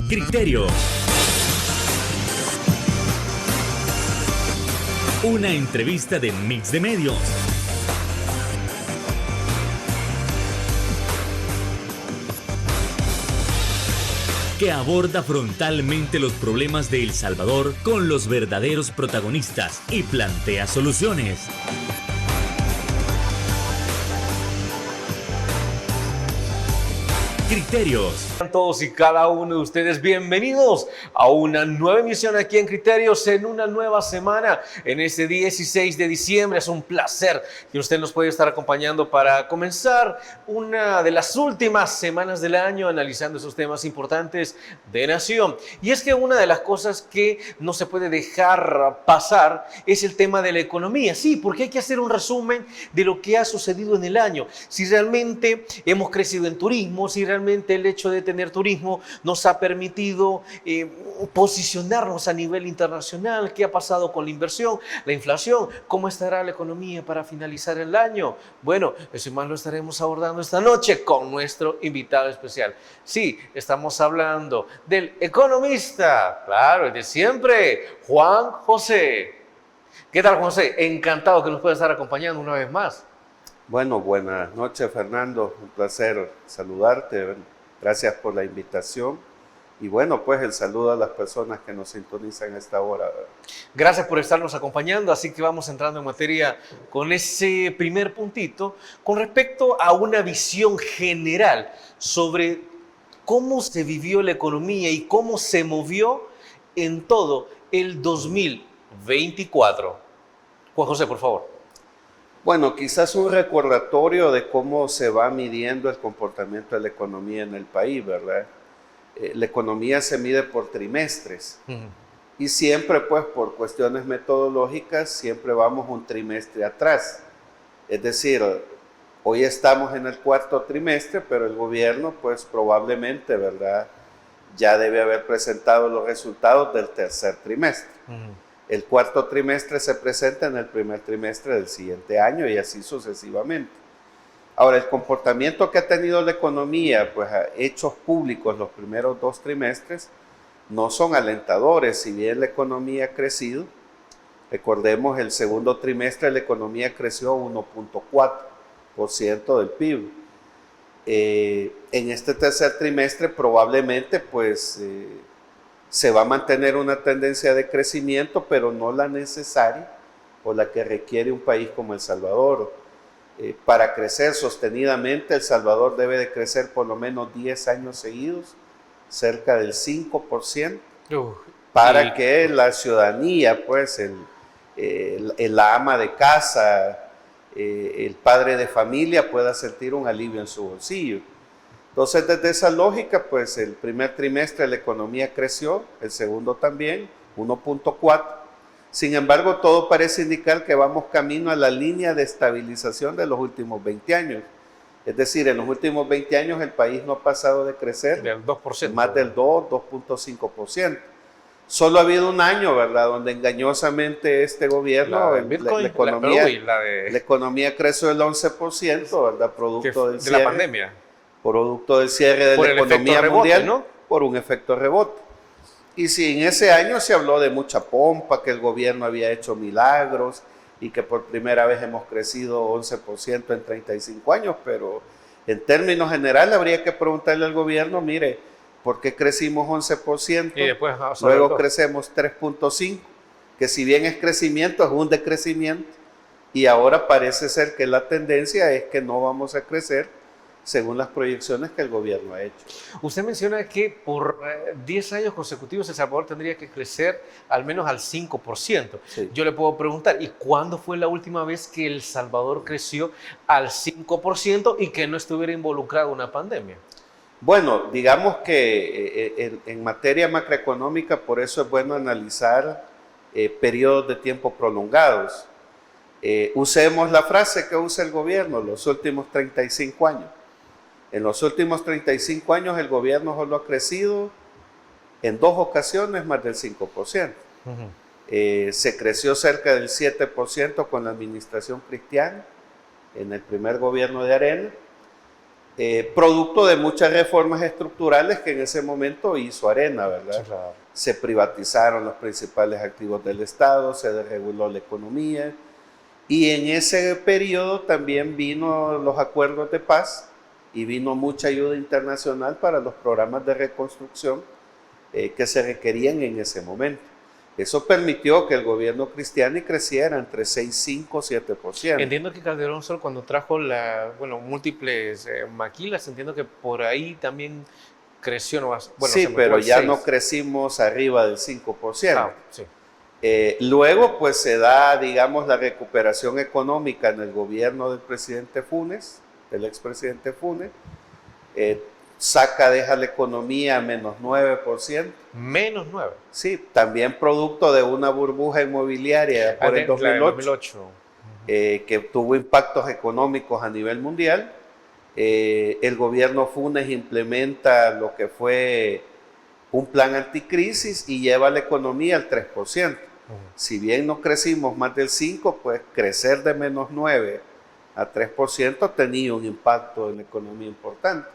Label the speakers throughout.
Speaker 1: Criterio. Una entrevista de Mix de Medios. Que aborda frontalmente los problemas de El Salvador con los verdaderos protagonistas y plantea soluciones. Criterios.
Speaker 2: Sean todos y cada uno de ustedes bienvenidos a una nueva emisión aquí en Criterios en una nueva semana, en este 16 de diciembre. Es un placer que usted nos pueda estar acompañando para comenzar una de las últimas semanas del año analizando esos temas importantes de nación. Y es que una de las cosas que no se puede dejar pasar es el tema de la economía. Sí, porque hay que hacer un resumen de lo que ha sucedido en el año. Si realmente hemos crecido en turismo, si realmente el hecho de tener turismo nos ha permitido posicionarnos a nivel internacional. ¿Qué ha pasado con la inversión, la inflación? ¿Cómo estará la economía para finalizar el año? Bueno, eso y más lo estaremos abordando esta noche con nuestro invitado especial. Sí, estamos hablando del economista, claro, el de siempre, Juan José. ¿Qué tal, Juan José? Encantado que nos pueda estar acompañando una vez más.
Speaker 3: Bueno, buenas noches, Fernando. Un placer saludarte. Gracias por la invitación. Y bueno, pues el saludo a las personas que nos sintonizan a esta hora.
Speaker 2: Gracias por estarnos acompañando. Así que vamos entrando en materia con ese primer puntito con respecto a una visión general sobre cómo se vivió la economía y cómo se movió en todo el 2024. Juan José, por favor.
Speaker 3: Bueno, quizás un recordatorio de cómo se va midiendo el comportamiento de la economía en el país, ¿verdad? La economía se mide por trimestres y siempre, pues, por cuestiones metodológicas, siempre vamos un trimestre atrás. Es decir, hoy estamos en el cuarto trimestre, pero el gobierno, pues, probablemente, ¿verdad?, ya debe haber presentado los resultados del tercer trimestre. El cuarto trimestre se presenta en el primer trimestre del siguiente año y así sucesivamente. Ahora, el comportamiento que ha tenido la economía, pues hechos públicos los primeros dos trimestres, no son alentadores. Si bien la economía ha crecido, recordemos el segundo trimestre la economía creció 1.4% del PIB. En este tercer trimestre probablemente pues se va a mantener una tendencia de crecimiento, pero no la necesaria o la que requiere un país como El Salvador. Para crecer sostenidamente, El Salvador debe de crecer por lo menos 10 años seguidos, cerca del 5%, para que la ciudadanía, pues el ama de casa, el padre de familia pueda sentir un alivio en su bolsillo. Entonces, desde esa lógica, pues el primer trimestre la economía creció, el segundo también, 1.4. Sin embargo, todo parece indicar que vamos camino a la línea de estabilización de los últimos 20 años. Es decir, en los últimos 20 años el país no ha pasado de crecer
Speaker 2: del 2%.
Speaker 3: Más del 2.5%. Solo ha habido un año, ¿verdad?, donde engañosamente este gobierno, la economía creció del 11%, ¿verdad?, producto del
Speaker 2: cierre, de la pandemia.
Speaker 3: Producto del cierre de la economía mundial, ¿no?, por un efecto rebote. Y si en ese año se habló de mucha pompa, que el gobierno había hecho milagros y que por primera vez hemos crecido 11% en 35 años, pero en términos generales habría que preguntarle al gobierno, mire, ¿por qué crecimos 11%? Y después, luego crecemos 3.5%, que si bien es crecimiento, es un decrecimiento, y ahora parece ser que la tendencia es que no vamos a crecer según las proyecciones que el gobierno ha hecho.
Speaker 2: Usted menciona que por 10 años consecutivos El Salvador tendría que crecer al menos al 5%. Sí. Yo le puedo preguntar, ¿y cuándo fue la última vez que El Salvador creció al 5% y que no estuviera involucrado una pandemia?
Speaker 3: Bueno, digamos que en materia macroeconómica, por eso es bueno analizar periodos de tiempo prolongados. Usemos la frase que usa el gobierno, los últimos 35 años. En los últimos 35 años el gobierno solo ha crecido en 2 ocasiones más del 5%. Se creció cerca del 7% con la administración cristiana en el primer gobierno de Arena producto de muchas reformas estructurales que en ese momento hizo Arena, ¿verdad?
Speaker 2: Sí, claro.
Speaker 3: Se privatizaron los principales activos del Estado, se desreguló la economía y en ese periodo también vino los acuerdos de paz y vino mucha ayuda internacional para los programas de reconstrucción que se requerían en ese momento. Eso permitió que el gobierno Cristiani creciera entre 6,5 y 7%.
Speaker 2: Entiendo que Calderón Sol cuando trajo múltiples maquilas, entiendo que por ahí también creció, bueno,
Speaker 3: sí, pero ya no crecimos arriba del 5%.
Speaker 2: Ah, sí.
Speaker 3: Luego, pues se da, digamos, la recuperación económica en el gobierno del presidente Funes, del expresidente Funes. Deja la economía a menos 9%.
Speaker 2: Menos 9.
Speaker 3: Sí, también producto de una burbuja inmobiliaria por el 2008. Que tuvo impactos económicos a nivel mundial. El gobierno Funes implementa lo que fue un plan anticrisis y lleva la economía al 3%. Si bien no crecimos más del 5%, pues crecer de menos 9 a 3% tenía un impacto en la economía importante.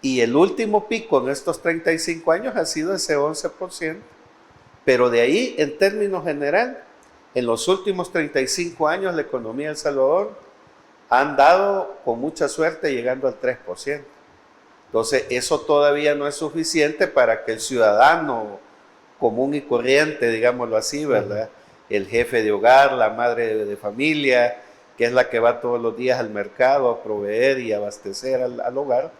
Speaker 3: Y el último pico en estos 35 años ha sido ese 11%. Pero de ahí, en términos general, en los últimos 35 años la economía de El Salvador ha andado con mucha suerte llegando al 3%. Entonces, eso todavía no es suficiente para que el ciudadano común y corriente, digámoslo así, ¿verdad? El jefe de hogar, la madre de familia, que es la que va todos los días al mercado a proveer y abastecer al hogar,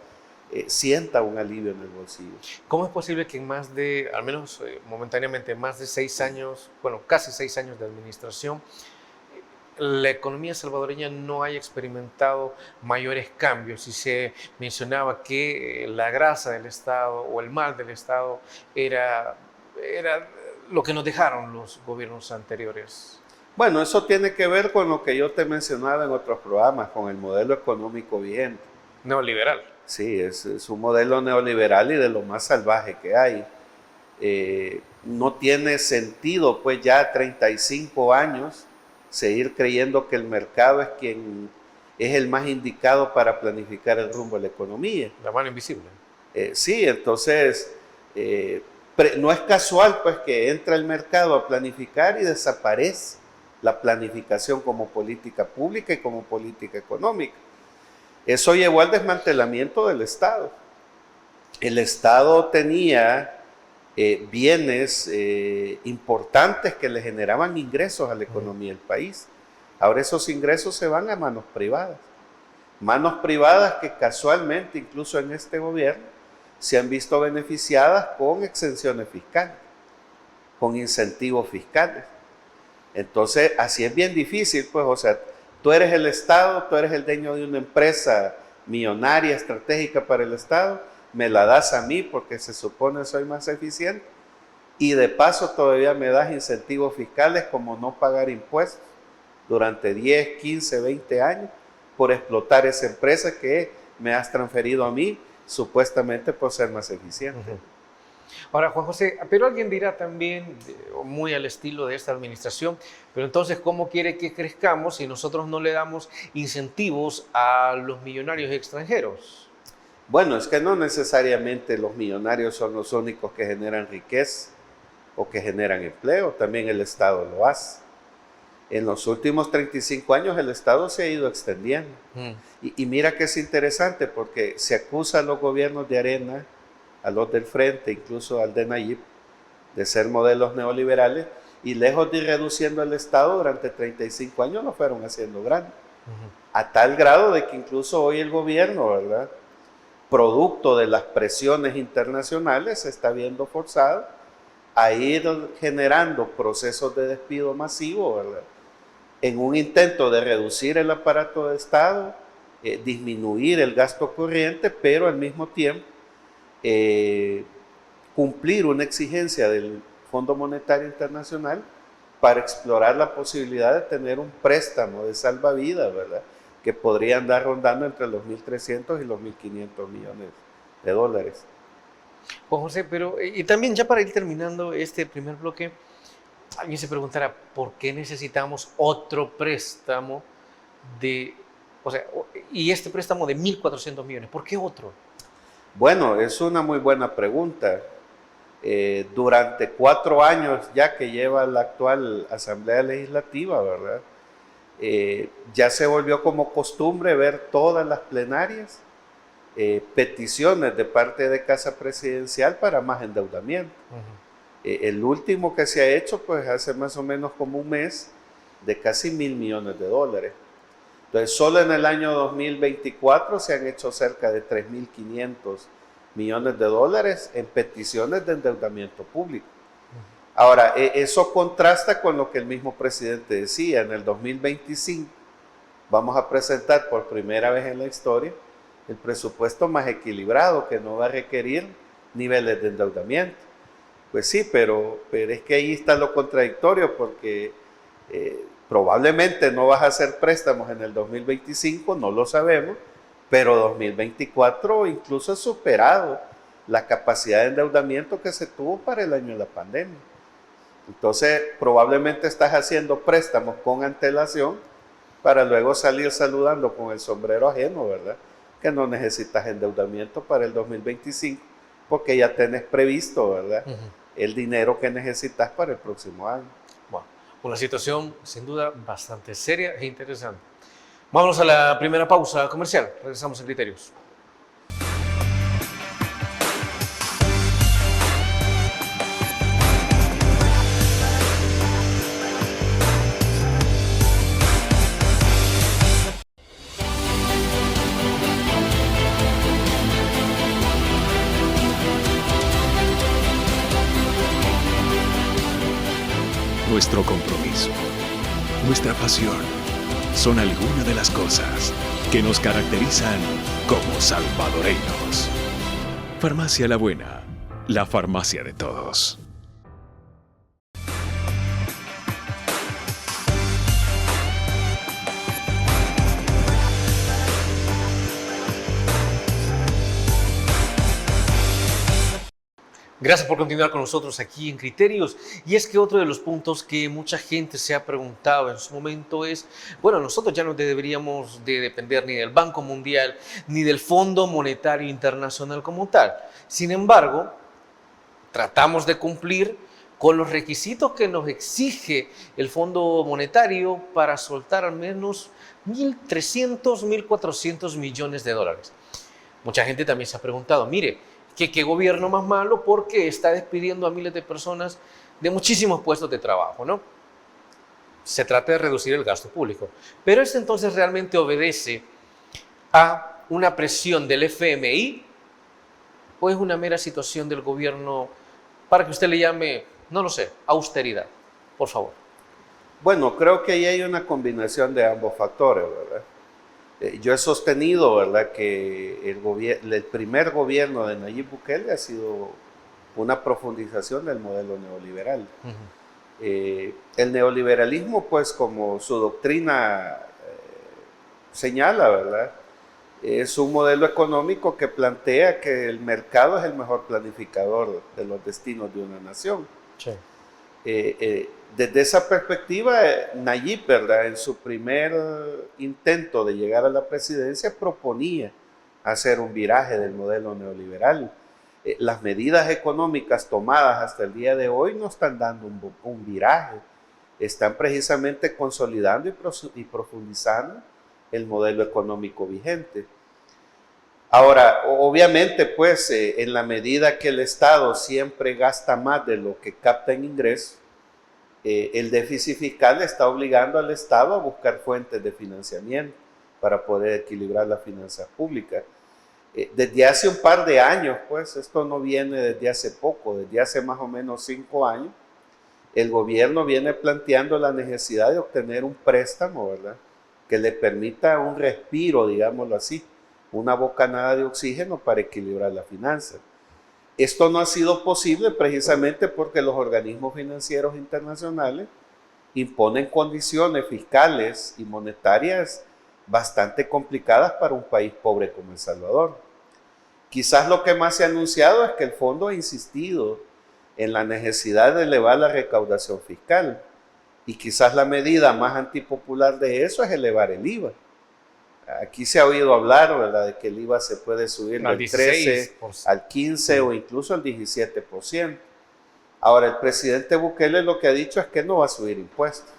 Speaker 3: sienta un alivio en el bolsillo.
Speaker 2: ¿Cómo es posible que en al menos momentáneamente, más de 6 años, casi 6 años de administración, la economía salvadoreña no haya experimentado mayores cambios? Y se mencionaba que la grasa del Estado o el mal del Estado era lo que nos dejaron los gobiernos anteriores.
Speaker 3: Bueno, eso tiene que ver con lo que yo te mencionaba en otros programas, con el modelo económico vigente.
Speaker 2: Neoliberal.
Speaker 3: Sí, es un modelo neoliberal y de lo más salvaje que hay. No tiene sentido, pues ya 35 años, seguir creyendo que el mercado es quien es el más indicado para planificar el rumbo de la economía.
Speaker 2: La mano invisible.
Speaker 3: Sí, entonces no es casual pues que entra el mercado a planificar y desaparece la planificación como política pública y como política económica. Eso llevó al desmantelamiento del Estado. El Estado tenía bienes importantes que le generaban ingresos a la economía del país. Ahora esos ingresos se van a manos privadas. Manos privadas que casualmente, incluso en este gobierno, se han visto beneficiadas con exenciones fiscales, con incentivos fiscales. Entonces, así es bien difícil, pues, o sea, tú eres el Estado, tú eres el dueño de una empresa millonaria, estratégica para el Estado, me la das a mí porque se supone soy más eficiente y de paso todavía me das incentivos fiscales como no pagar impuestos durante 10, 15, 20 años por explotar esa empresa que me has transferido a mí supuestamente por ser más eficiente.
Speaker 2: Ahora, Juan José, pero alguien dirá también, muy al estilo de esta administración, pero entonces, ¿cómo quiere que crezcamos si nosotros no le damos incentivos a los millonarios extranjeros?
Speaker 3: Bueno, es que no necesariamente los millonarios son los únicos que generan riqueza o que generan empleo, también el Estado lo hace. En los últimos 35 años el Estado se ha ido extendiendo. Y mira que es interesante porque se acusa a los gobiernos de Arena, a los del Frente, incluso al de Nayib, de ser modelos neoliberales, y lejos de ir reduciendo el Estado durante 35 años lo fueron haciendo grande. A tal grado de que incluso hoy el gobierno, ¿verdad?, producto de las presiones internacionales, se está viendo forzado a ir generando procesos de despido masivo, ¿verdad?, en un intento de reducir el aparato de Estado, disminuir el gasto corriente, pero al mismo tiempo cumplir una exigencia del Fondo Monetario Internacional para explorar la posibilidad de tener un préstamo de salvavidas, ¿verdad?, que podría andar rondando entre los 1.300 y los 1.500 millones de dólares.
Speaker 2: Juan José, pero y también ya para ir terminando este primer bloque, alguien se preguntará, ¿por qué necesitamos otro préstamo O sea, y este préstamo de 1.400 millones, ¿por qué otro?
Speaker 3: Bueno, es una muy buena pregunta. Durante 4 años ya que lleva la actual Asamblea Legislativa, ¿verdad? Ya se volvió como costumbre ver todas las plenarias peticiones de parte de Casa Presidencial para más endeudamiento. El último que se ha hecho, pues hace más o menos como un mes, de casi $1.000 millones. Entonces, solo en el año 2024 se han hecho cerca de $3.500 millones en peticiones de endeudamiento público. Ahora, eso contrasta con lo que el mismo presidente decía. En el 2025 vamos a presentar por primera vez en la historia el presupuesto más equilibrado, que no va a requerir niveles de endeudamiento. Pues sí, pero es que ahí está lo contradictorio, porque probablemente no vas a hacer préstamos en el 2025, no lo sabemos, pero 2024 incluso ha superado la capacidad de endeudamiento que se tuvo para el año de la pandemia. Entonces, probablemente estás haciendo préstamos con antelación para luego salir saludando con el sombrero ajeno, ¿verdad? Que no necesitas endeudamiento para el 2025 porque ya tenés previsto, ¿verdad? El dinero que necesitas para el próximo año.
Speaker 2: Bueno, una situación sin duda bastante seria e interesante. Vámonos a la primera pausa comercial. Regresamos en Criterios.
Speaker 4: Nuestro compromiso, nuestra pasión, son algunas de las cosas que nos caracterizan como salvadoreños. Farmacia La Buena, la farmacia de todos.
Speaker 2: Gracias por continuar con nosotros aquí en Criterios. Y es que otro de los puntos que mucha gente se ha preguntado en su momento es, bueno, nosotros ya no deberíamos de depender ni del Banco Mundial ni del Fondo Monetario Internacional como tal. Sin embargo, tratamos de cumplir con los requisitos que nos exige el Fondo Monetario para soltar al menos 1.300, 1.400 millones de dólares. Mucha gente también se ha preguntado, mire, qué gobierno más malo, porque está despidiendo a miles de personas de muchísimos puestos de trabajo, ¿no? Se trata de reducir el gasto público. Pero ¿esto entonces realmente obedece a una presión del FMI o es una mera situación del gobierno para que usted le llame, no lo sé, austeridad? Por favor.
Speaker 3: Bueno, creo que ahí hay una combinación de ambos factores, ¿verdad? Yo he sostenido, ¿verdad?, que el primer gobierno de Nayib Bukele ha sido una profundización del modelo neoliberal. El neoliberalismo, pues como su doctrina señala, ¿verdad?, es un modelo económico que plantea que el mercado es el mejor planificador de los destinos de una nación.
Speaker 2: Sí.
Speaker 3: Desde esa perspectiva, Nayib, ¿verdad?, en su primer intento de llegar a la presidencia, proponía hacer un viraje del modelo neoliberal. Las medidas económicas tomadas hasta el día de hoy no están dando un viraje, están precisamente consolidando y profundizando el modelo económico vigente. Ahora, obviamente, pues, en la medida que el Estado siempre gasta más de lo que capta en ingresos, el déficit fiscal está obligando al Estado a buscar fuentes de financiamiento para poder equilibrar las finanzas públicas. Desde hace un par de años, pues, esto no viene desde hace poco, desde hace más o menos 5 años, el gobierno viene planteando la necesidad de obtener un préstamo, ¿verdad?, que le permita un respiro, digámoslo así, una bocanada de oxígeno para equilibrar las finanzas. Esto no ha sido posible precisamente porque los organismos financieros internacionales imponen condiciones fiscales y monetarias bastante complicadas para un país pobre como El Salvador. Quizás lo que más se ha anunciado es que el fondo ha insistido en la necesidad de elevar la recaudación fiscal, y quizás la medida más antipopular de eso es elevar el IVA. Aquí se ha oído hablar, ¿verdad?, de que el IVA se puede subir
Speaker 2: Al
Speaker 3: del 13
Speaker 2: 16%.
Speaker 3: al 15 o incluso al 17%. Ahora, el presidente Bukele lo que ha dicho es que no va a subir impuestos.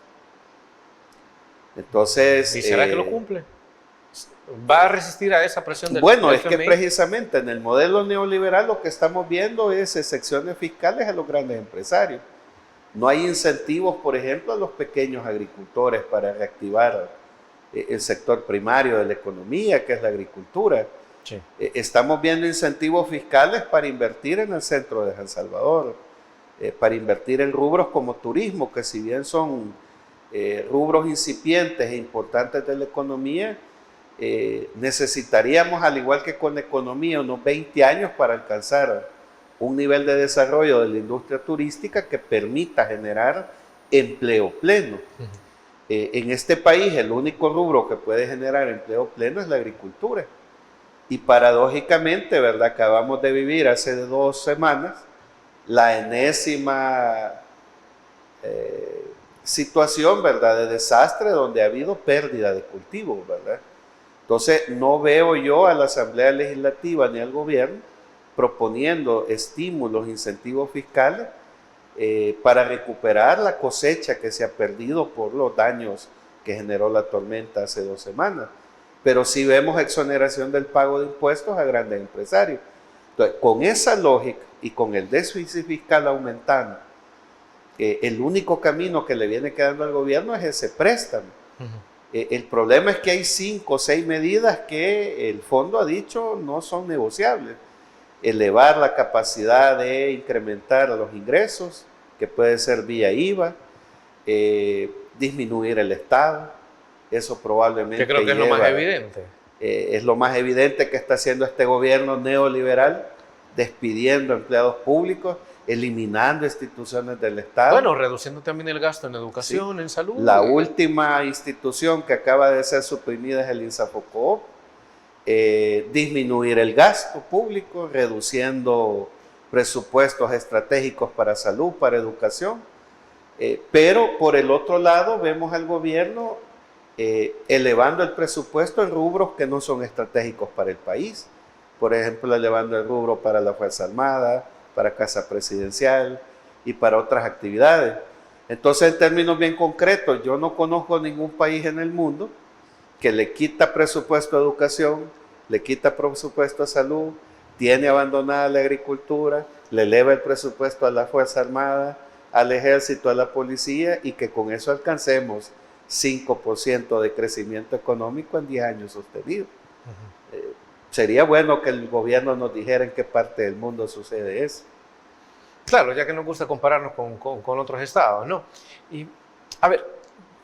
Speaker 3: Entonces...
Speaker 2: ¿Y será que lo cumple? ¿Va a resistir a esa presión del
Speaker 3: Bueno,
Speaker 2: del
Speaker 3: es que
Speaker 2: FMI?
Speaker 3: precisamente en el modelo neoliberal lo que estamos viendo es excepciones fiscales a los grandes empresarios. No hay incentivos, por ejemplo, a los pequeños agricultores para reactivar el sector primario de la economía, que es la agricultura.
Speaker 2: Sí.
Speaker 3: Estamos viendo incentivos fiscales para invertir en el centro de San Salvador, para invertir en rubros como turismo, que si bien son rubros incipientes e importantes de la economía, necesitaríamos, al igual que con la economía, unos 20 años para alcanzar un nivel de desarrollo de la industria turística que permita generar empleo pleno. En este país el único rubro que puede generar empleo pleno es la agricultura. Y paradójicamente, ¿verdad?, acabamos de vivir hace 2 semanas la enésima situación, ¿verdad?, de desastre donde ha habido pérdida de cultivos, ¿verdad? Entonces, no veo yo a la Asamblea Legislativa ni al gobierno proponiendo estímulos, incentivos fiscales para recuperar la cosecha que se ha perdido por los daños que generó la tormenta hace 2 semanas. Pero sí vemos exoneración del pago de impuestos a grandes empresarios. Entonces, con esa lógica y con el déficit fiscal aumentando, el único camino que le viene quedando al gobierno es ese préstamo. El problema es que hay 5 o 6 medidas que el fondo ha dicho no son negociables. Elevar la capacidad de incrementar los ingresos, que puede ser vía IVA, disminuir el Estado, eso probablemente
Speaker 2: Que creo que es lo más evidente.
Speaker 3: Es lo más evidente que está haciendo este gobierno neoliberal, despidiendo empleados públicos, eliminando instituciones del Estado.
Speaker 2: Bueno, reduciendo también el gasto en educación, sí, en salud.
Speaker 3: La última institución que acaba de ser suprimida es el INSAFOCOOP. Disminuir el gasto público, reduciendo presupuestos estratégicos para salud, para educación. Pero por el otro lado vemos al gobierno elevando el presupuesto en rubros que no son estratégicos para el país. Por ejemplo, elevando el rubro para la Fuerza Armada, para Casa Presidencial y para otras actividades. Entonces, en términos bien concretos, yo no conozco ningún país en el mundo que le quita presupuesto a educación, le quita presupuesto a salud, tiene abandonada la agricultura, le eleva el presupuesto a la Fuerza Armada, al Ejército, a la Policía, y que con eso alcancemos 5% de crecimiento económico en 10 años sostenido. Sería bueno que el gobierno nos dijera en qué parte del mundo sucede eso.
Speaker 2: Claro, ya que nos gusta compararnos con otros estados, ¿no? Y, a ver,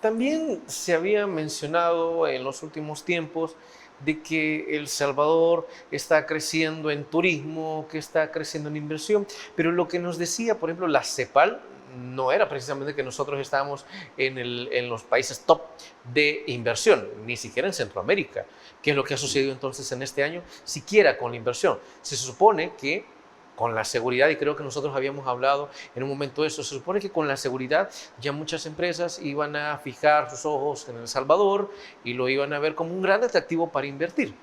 Speaker 2: también se había mencionado en los últimos tiempos de que El Salvador está creciendo en turismo, que está creciendo en inversión, pero lo que nos decía, por ejemplo, la CEPAL, no era precisamente que nosotros estábamos en los países top de inversión, ni siquiera en Centroamérica. ¿Qué es lo que ha sucedido entonces en este año? Siquiera con la inversión. Se supone que con la seguridad, y creo que nosotros habíamos hablado en un momento de eso, se supone que con la seguridad ya muchas empresas iban a fijar sus ojos en El Salvador y lo iban a ver como un gran atractivo para invertir.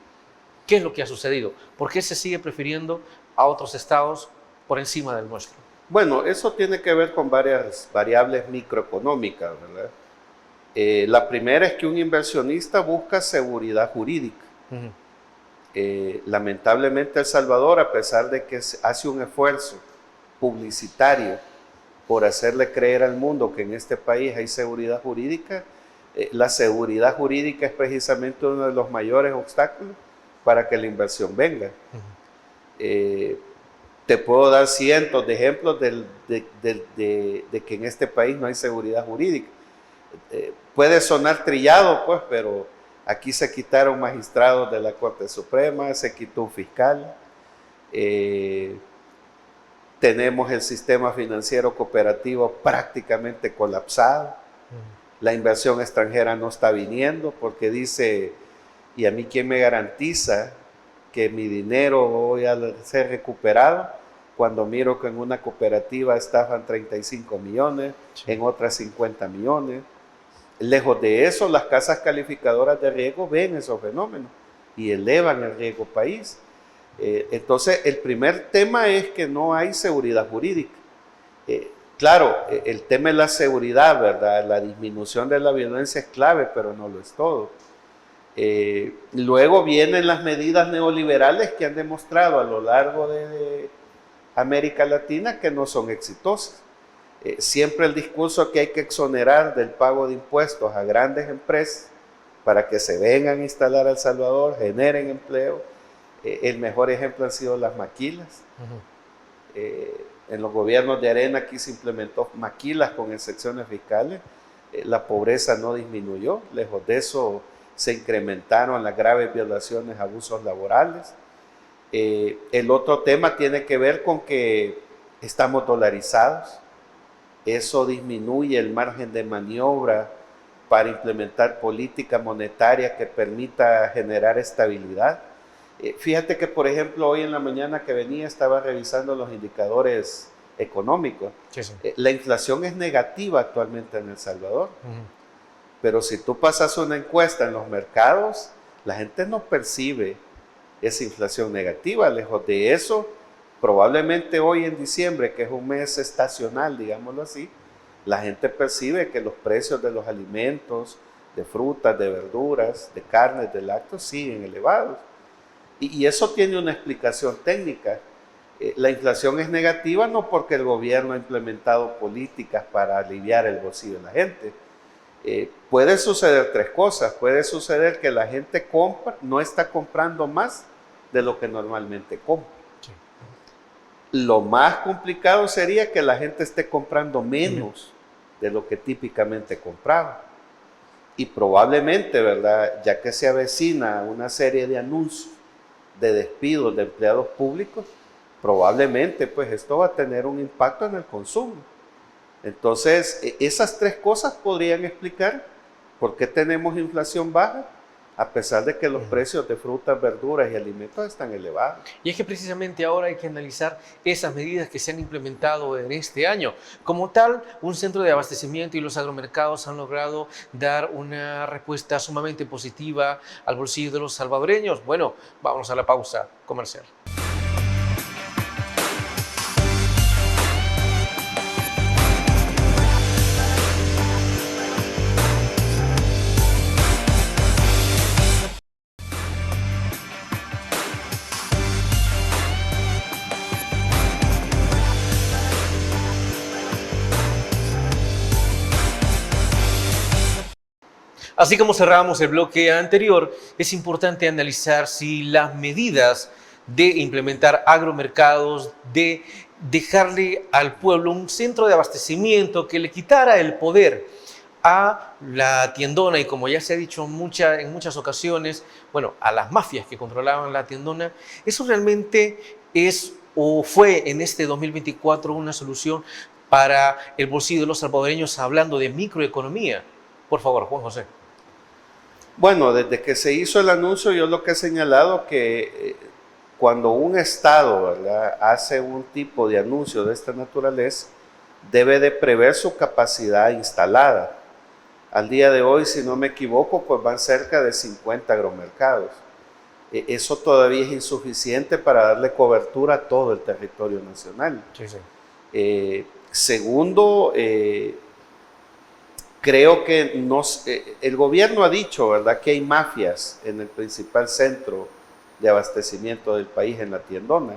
Speaker 2: ¿Qué es lo que ha sucedido? ¿Por qué se sigue prefiriendo a otros estados por encima del nuestro?
Speaker 3: Bueno, eso tiene que ver con varias variables microeconómicas, ¿verdad? La primera es que un inversionista busca seguridad jurídica. Lamentablemente El Salvador, a pesar de que hace un esfuerzo publicitario por hacerle creer al mundo que en este país hay seguridad jurídica, la seguridad jurídica es precisamente uno de los mayores obstáculos para que la inversión venga. Te puedo dar cientos de ejemplos de que en este país no hay seguridad jurídica. Puede sonar trillado, pues, pero aquí se quitaron magistrados de la Corte Suprema, se quitó un fiscal, tenemos el sistema financiero cooperativo prácticamente colapsado, la inversión extranjera no está viniendo porque dice, ¿y a mí quién me garantiza que mi dinero voy a ser recuperado? Cuando miro que en una cooperativa estafan 35 millones, en otras 50 millones. Lejos de eso, las casas calificadoras de riesgo ven esos fenómenos y elevan el riesgo país. Entonces, el primer tema es que no hay seguridad jurídica. Claro, el tema es la seguridad, ¿verdad? La disminución de la violencia es clave, pero no lo es todo. Luego vienen las medidas neoliberales que han demostrado a lo largo de América Latina que no son exitosas. Siempre el discurso que hay que exonerar del pago de impuestos a grandes empresas para que se vengan a instalar a El Salvador, generen empleo. El mejor ejemplo han sido las maquilas. En los gobiernos de Arena aquí se implementó maquilas con excepciones fiscales. La pobreza no disminuyó, lejos de eso se incrementaron las graves violaciones, abusos laborales. El otro tema tiene que ver con que estamos dolarizados. Eso disminuye el margen de maniobra para implementar política monetaria que permita generar estabilidad. Fíjate que, por ejemplo, hoy en la mañana que venía estaba revisando los indicadores económicos.
Speaker 2: Sí, sí.
Speaker 3: La inflación es negativa actualmente en El Salvador. Pero si tú pasas una encuesta en los mercados, la gente no percibe esa inflación negativa. Lejos de eso, probablemente hoy en diciembre, que es un mes estacional, digámoslo así, la gente percibe que los precios de los alimentos, de frutas, de verduras, de carnes, de lácteos siguen elevados. Y eso tiene una explicación técnica. La inflación es negativa no porque el gobierno ha implementado políticas para aliviar el bolsillo de la gente. Puede suceder tres cosas. Puede suceder que la gente no está comprando más de lo que normalmente compra. Sí. Lo más complicado sería que la gente esté comprando menos de lo que típicamente compraba. Y probablemente, ¿verdad? Ya que se avecina una serie de anuncios de despidos de empleados públicos, probablemente pues esto va a tener un impacto en el consumo. Entonces, esas tres cosas podrían explicar por qué tenemos inflación baja, a pesar de que los precios de frutas, verduras y alimentos están elevados.
Speaker 2: Y es que precisamente ahora hay que analizar esas medidas que se han implementado en este año. Como tal, un centro de abastecimiento y los agromercados han logrado dar una respuesta sumamente positiva al bolsillo de los salvadoreños. Bueno, vamos a la pausa comercial. Así como cerramos el bloque anterior, es importante analizar si las medidas de implementar agromercados, de dejarle al pueblo un centro de abastecimiento que le quitara el poder a la tiendona y, como ya se ha dicho en muchas ocasiones, bueno, a las mafias que controlaban la tiendona, eso realmente es o fue en este 2024 una solución para el bolsillo de los salvadoreños, hablando de microeconomía. Por favor, Juan José.
Speaker 3: Bueno, desde que se hizo el anuncio, yo lo que he señalado que cuando un Estado, ¿verdad?, hace un tipo de anuncio de esta naturaleza, debe de prever su capacidad instalada. Al día de hoy, si no me equivoco, pues van cerca de 50 agromercados. Eso todavía es insuficiente para darle cobertura a todo el territorio nacional. Sí, sí. Segundo, creo que el gobierno ha dicho, ¿verdad?, que hay mafias en el principal centro de abastecimiento del país, en la tiendona.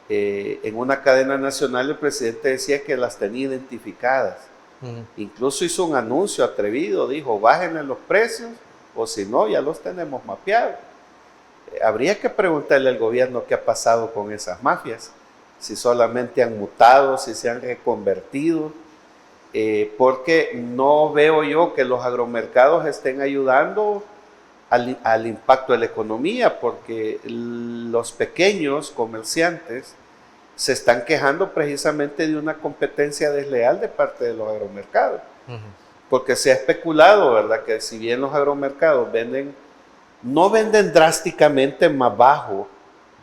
Speaker 3: En una cadena nacional el presidente decía que las tenía identificadas. Incluso hizo un anuncio atrevido, dijo, bájenle los precios o si no, ya los tenemos mapeados. Habría que preguntarle al gobierno qué ha pasado con esas mafias, si solamente han mutado, si se han reconvertido. Porque no veo yo que los agromercados estén ayudando al impacto de la economía, porque los pequeños comerciantes se están quejando precisamente de una competencia desleal de parte de los agromercados. Porque se ha especulado, ¿verdad?, que si bien los agromercados no venden drásticamente más bajo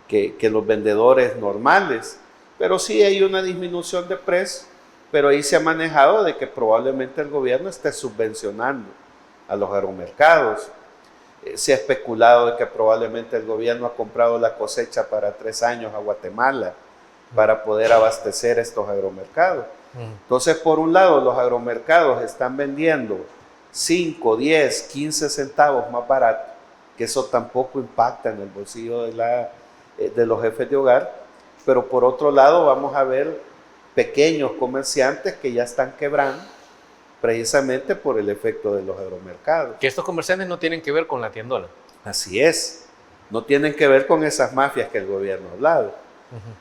Speaker 3: que los vendedores normales, pero sí hay una disminución de precio pero ahí se ha manejado de que probablemente el gobierno esté subvencionando a los agromercados. Se ha especulado de que probablemente el gobierno ha comprado la cosecha para 3 años a Guatemala para poder abastecer estos agromercados. Entonces, por un lado, los agromercados están vendiendo 5, 10, 15 centavos más barato, que eso tampoco impacta en el bolsillo de los jefes de hogar, pero por otro lado vamos a ver pequeños comerciantes que ya están quebrando precisamente por el efecto de los agromercados.
Speaker 2: Que estos comerciantes no tienen que ver con la tiendona.
Speaker 3: Así es, no tienen que ver con esas mafias que el gobierno ha hablado.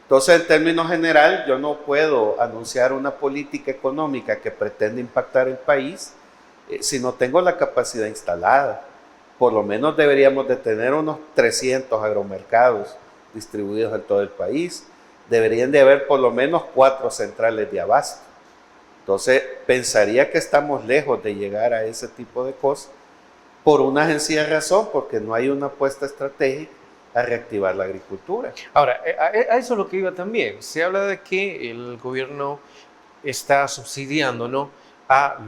Speaker 3: Entonces, en términos general, yo no puedo anunciar una política económica que pretende impactar el país si no tengo la capacidad instalada. Por lo menos deberíamos de tener unos 300 agromercados distribuidos en todo el país. Deberían de haber por lo menos 4 centrales de abasto. Entonces, pensaría que estamos lejos de llegar a ese tipo de cosas por una sencilla razón, porque no hay una apuesta estratégica a reactivar la agricultura.
Speaker 2: Ahora, a eso es lo que iba también. Se habla de que el gobierno está subsidiando, ¿no?, a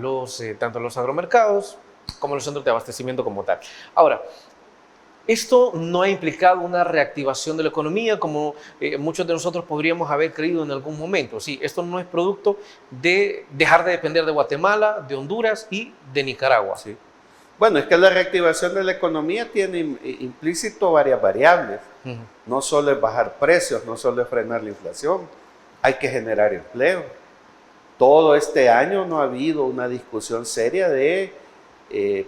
Speaker 2: tanto a los agromercados como a los centros de abastecimiento como tal. Ahora, esto no ha implicado una reactivación de la economía como muchos de nosotros podríamos haber creído en algún momento. Sí, esto no es producto de dejar de depender de Guatemala, de Honduras y de Nicaragua.
Speaker 3: Sí. Bueno, es que la reactivación de la economía tiene implícito varias variables. No solo es bajar precios, no solo es frenar la inflación, hay que generar empleo. Todo este año no ha habido una discusión seria de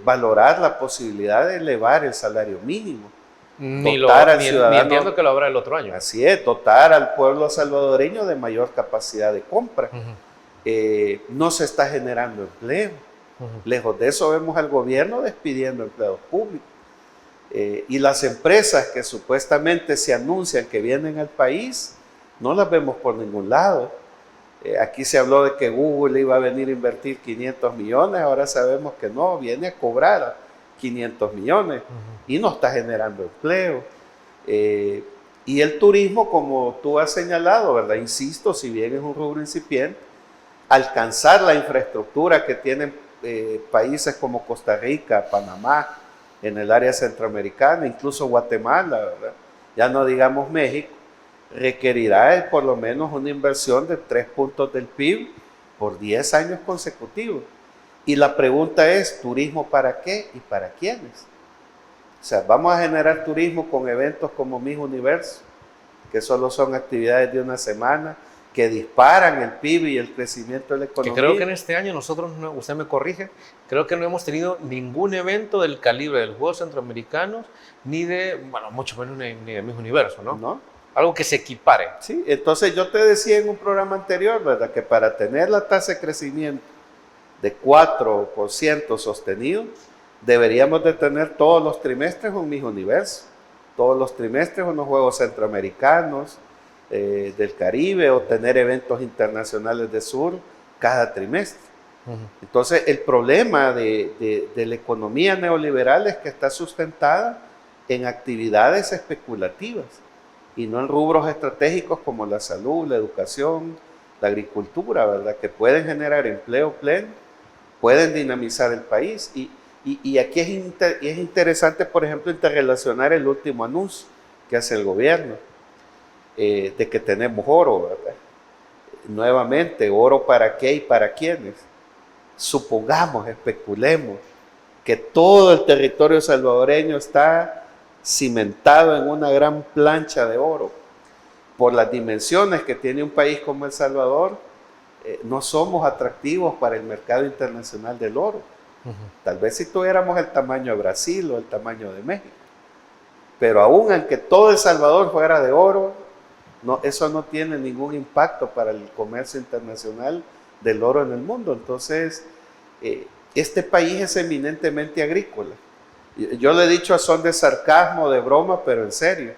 Speaker 3: valorar la posibilidad de elevar el salario mínimo.
Speaker 2: Ni entiendo que lo habrá el otro año.
Speaker 3: Así es, dotar al pueblo salvadoreño de mayor capacidad de compra. No se está generando empleo. Lejos de eso vemos al gobierno despidiendo empleados públicos. Y las empresas que supuestamente se anuncian que vienen al país, no las vemos por ningún lado. Aquí se habló de que Google iba a venir a invertir 500 millones, ahora sabemos que no, viene a cobrar 500 millones y no está generando empleo. Y el turismo, como tú has señalado, ¿verdad? Insisto, si bien es un rubro incipiente, alcanzar la infraestructura que tienen países como Costa Rica, Panamá, en el área centroamericana, incluso Guatemala, ¿verdad? Ya no digamos México, requerirá por lo menos una inversión de 3 puntos del PIB por 10 años consecutivos. Y la pregunta es, ¿turismo para qué y para quiénes? O sea, vamos a generar turismo con eventos como Miss Universo, que solo son actividades de una semana, que disparan el PIB y el crecimiento de la economía.
Speaker 2: Que creo que en este año nosotros, usted me corrige, creo que no hemos tenido ningún evento del calibre de los Juegos Centroamericanos, ni de, bueno, mucho menos ni de Miss Universo, ¿no?
Speaker 3: ¿No?
Speaker 2: Algo que se equipare.
Speaker 3: Sí, entonces yo te decía en un programa anterior, ¿verdad?, que para tener la tasa de crecimiento de 4% sostenido, deberíamos de tener todos los trimestres un Miss Universo, todos los trimestres unos Juegos Centroamericanos, del Caribe, o tener eventos internacionales de sur cada trimestre. Entonces, el problema de la economía neoliberal es que está sustentada en actividades especulativas y no en rubros estratégicos como la salud, la educación, la agricultura, ¿verdad?, que pueden generar empleo pleno, pueden dinamizar el país. Y aquí es interesante, por ejemplo, interrelacionar el último anuncio que hace el gobierno, de que tenemos oro, ¿verdad? Nuevamente, ¿oro para qué y para quiénes? Supongamos, especulemos, que todo el territorio salvadoreño está cimentado en una gran plancha de oro. Por las dimensiones que tiene un país como El Salvador, no somos atractivos para el mercado internacional del oro. Tal vez si tuviéramos el tamaño de Brasil o el tamaño de México. Pero aún aunque todo El Salvador fuera de oro, eso no tiene ningún impacto para el comercio internacional del oro en el mundo. Entonces, este país es eminentemente agrícola. Yo le he dicho a son de sarcasmo, de broma, pero en serio.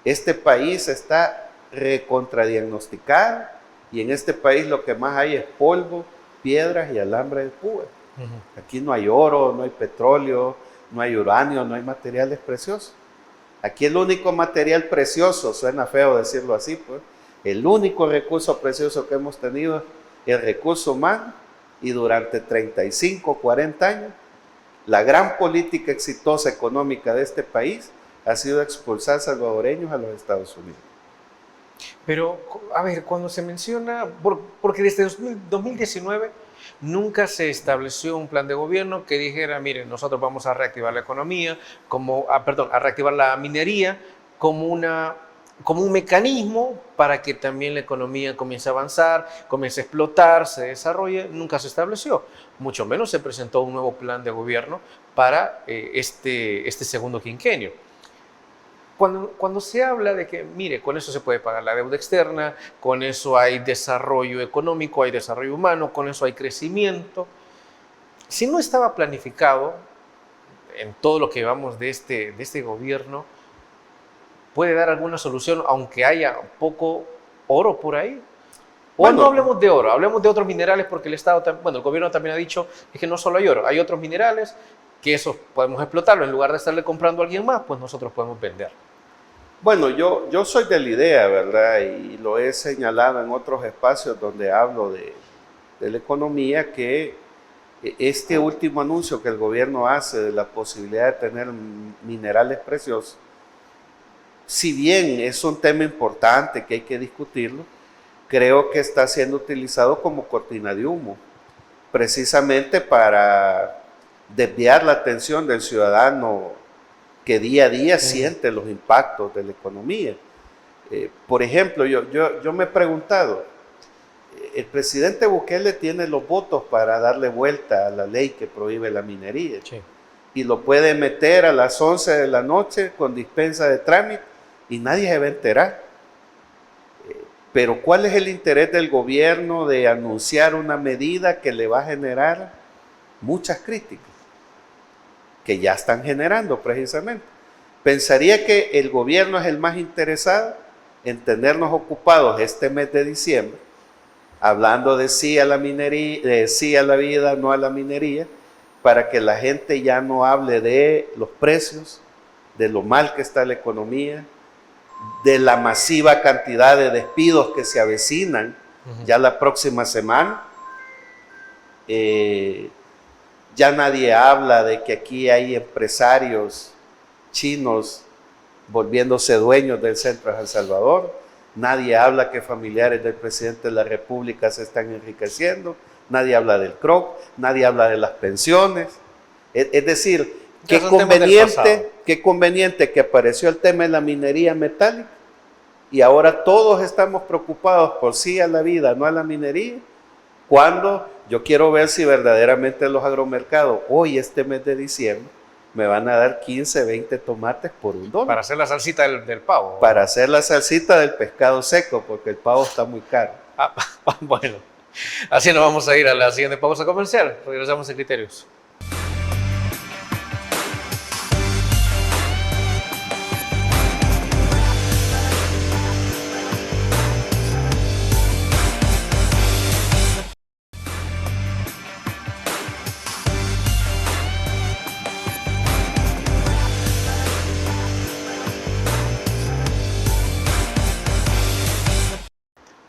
Speaker 3: Este país está recontradiagnosticado y en este país lo que más hay es polvo, piedras y alambre de púa. Aquí no hay oro, no hay petróleo, no hay uranio, no hay materiales preciosos. Aquí el único material precioso, suena feo decirlo así, pues, el único recurso precioso que hemos tenido el recurso humano, y durante 35, 40 años, la gran política exitosa económica de este país ha sido expulsar salvadoreños a los Estados Unidos.
Speaker 2: Pero, a ver, cuando se menciona, porque desde 2019 nunca se estableció un plan de gobierno que dijera, miren, nosotros vamos a reactivar la economía, a reactivar la minería como un mecanismo para que también la economía comience a avanzar, comience a explotar, se desarrolle. Nunca se estableció, mucho menos se presentó un nuevo plan de gobierno para este segundo quinquenio. Cuando se habla de que, mire, con eso se puede pagar la deuda externa, con eso hay desarrollo económico, hay desarrollo humano, con eso hay crecimiento, si no estaba planificado en todo lo que llevamos de este gobierno, ¿puede dar alguna solución aunque haya poco oro por ahí? O no hablemos de oro, hablemos de otros minerales, porque el gobierno también ha dicho es que no solo hay oro, hay otros minerales que esos podemos explotarlo. En lugar de estarle comprando a alguien más, pues nosotros podemos vender.
Speaker 3: Bueno, yo soy de la idea, ¿verdad? Y lo he señalado en otros espacios donde hablo de la economía, que este último anuncio que el gobierno hace de la posibilidad de tener minerales preciosos, si bien es un tema importante que hay que discutirlo, creo que está siendo utilizado como cortina de humo, precisamente para desviar la atención del ciudadano que día a día siente los impactos de la economía. Por ejemplo, yo me he preguntado, el presidente Bukele tiene los votos para darle vuelta a la ley que prohíbe la minería, sí, y lo puede meter a las 11 de la noche con dispensa de trámite y nadie se va a enterar. Pero ¿cuál es el interés del gobierno de anunciar una medida que le va a generar muchas críticas? Que ya están generando precisamente. Pensaría que el gobierno es el más interesado en tenernos ocupados este mes de diciembre, hablando de sí a la minería, de sí a la vida, no a la minería, para que la gente ya no hable de los precios, de lo mal que está la economía, de la masiva cantidad de despidos que se avecinan ya la próxima semana. Ya nadie habla de que aquí hay empresarios chinos volviéndose dueños del centro de San Salvador. Nadie habla que familiares del presidente de la República se están enriqueciendo. Nadie habla del CROC, nadie habla de las pensiones. Es decir, qué conveniente que apareció el tema de la minería metálica y ahora todos estamos preocupados por sí a la vida, no a la minería, cuando yo quiero ver si verdaderamente los agromercados hoy, este mes de diciembre, me van a dar 15, 20 tomates por $1.
Speaker 2: Para hacer la salsita del pavo.
Speaker 3: Para hacer la salsita del pescado seco, porque el pavo está muy caro.
Speaker 2: Bueno, así nos vamos a ir a la siguiente pausa comercial. Regresamos a Criterios.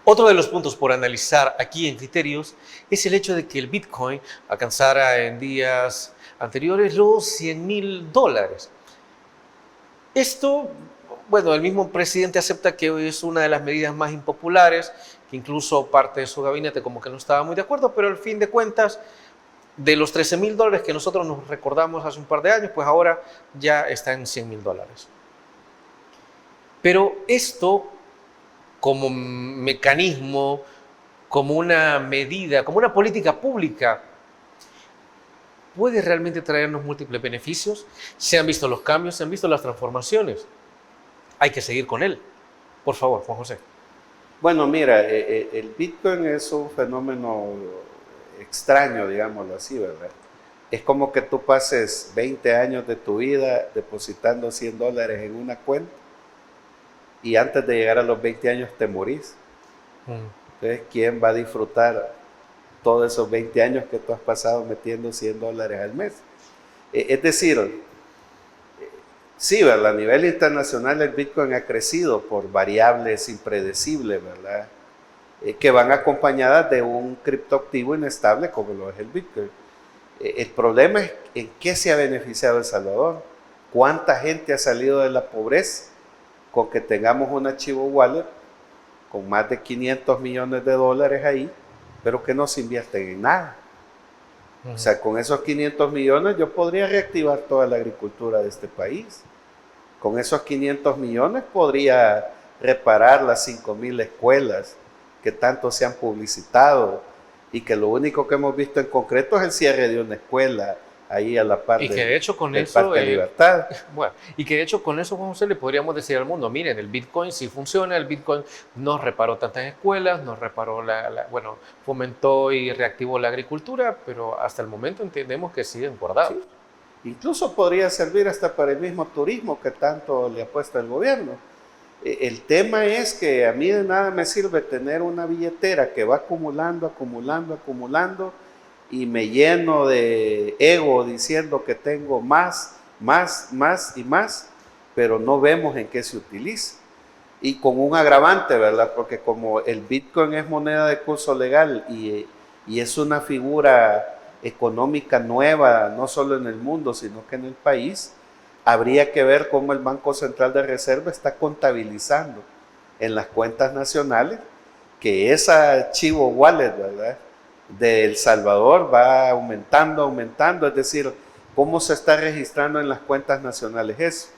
Speaker 2: Otro de los puntos por analizar aquí en Criterios es el hecho de que el Bitcoin alcanzara en días anteriores los $100,000. Esto, bueno, el mismo presidente acepta que es una de las medidas más impopulares, que incluso parte de su gabinete como que no estaba muy de acuerdo, pero al fin de cuentas, de los $13,000 que nosotros nos recordamos hace un par de años, pues ahora ya está en $100,000. Pero esto, como mecanismo, como una medida, como una política pública, ¿puede realmente traernos múltiples beneficios? Se han visto los cambios, se han visto las transformaciones. Hay que seguir con él. Por favor, Juan José.
Speaker 3: Bueno, mira, el Bitcoin es un fenómeno extraño, digámoslo así, ¿verdad? Es como que tú pases 20 años de tu vida depositando $100 en una cuenta y antes de llegar a los 20 años te morís. Entonces, ¿quién va a disfrutar todos esos 20 años que tú has pasado metiendo $100 al mes? Es decir, sí, ¿verdad? A nivel internacional el Bitcoin ha crecido por variables impredecibles, ¿verdad? que van acompañadas de un criptoactivo inestable como lo es el Bitcoin. El problema es en qué se ha beneficiado El Salvador, cuánta gente ha salido de la pobreza con que tengamos un archivo wallet con más de 500 millones de dólares ahí, pero que no se invierten en nada. O sea, con esos 500 millones yo podría reactivar toda la agricultura de este país. Con esos 500 millones podría reparar las 5,000 escuelas que tanto se han publicitado y que lo único que hemos visto en concreto es el cierre de una escuela ahí a la par
Speaker 2: Y que de hecho con
Speaker 3: del
Speaker 2: eso,
Speaker 3: Parque Libertad.
Speaker 2: bueno, y que de hecho con eso, Juan José, le podríamos decir al mundo, miren, el Bitcoin sí funciona, el Bitcoin no reparó tantas escuelas, no reparó bueno, fomentó y reactivó la agricultura, pero hasta el momento entendemos que siguen guardados.
Speaker 3: Sí. Incluso podría servir hasta para el mismo turismo que tanto le apuesta el gobierno. El tema es que a mí de nada me sirve tener una billetera que va acumulando, y me lleno de ego diciendo que tengo más y más, pero no vemos en qué se utiliza. Y con un agravante, ¿verdad? Porque como el Bitcoin es moneda de curso legal y es una figura económica nueva, no solo en el mundo, sino que en el país, habría que ver cómo el Banco Central de Reserva está contabilizando en las cuentas nacionales que ese archivo wallet, ¿verdad?, de El Salvador va aumentando, es decir, cómo se está registrando en las cuentas nacionales eso.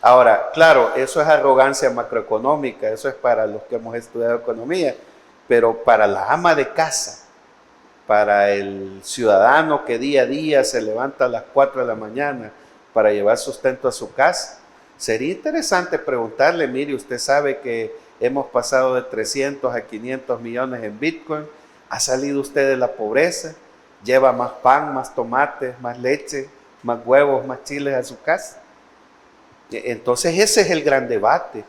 Speaker 3: Ahora, claro, eso es arrogancia macroeconómica, eso es para los que hemos estudiado economía, pero para la ama de casa, para el ciudadano que día a día se levanta a las 4 de la mañana para llevar sustento a su casa, sería interesante preguntarle, mire, usted sabe que hemos pasado de 300 a 500 millones en Bitcoin, ¿ha salido usted de la pobreza? ¿Lleva más pan, más tomates, más leche, más huevos, más chiles a su casa? Entonces ese es el gran debate.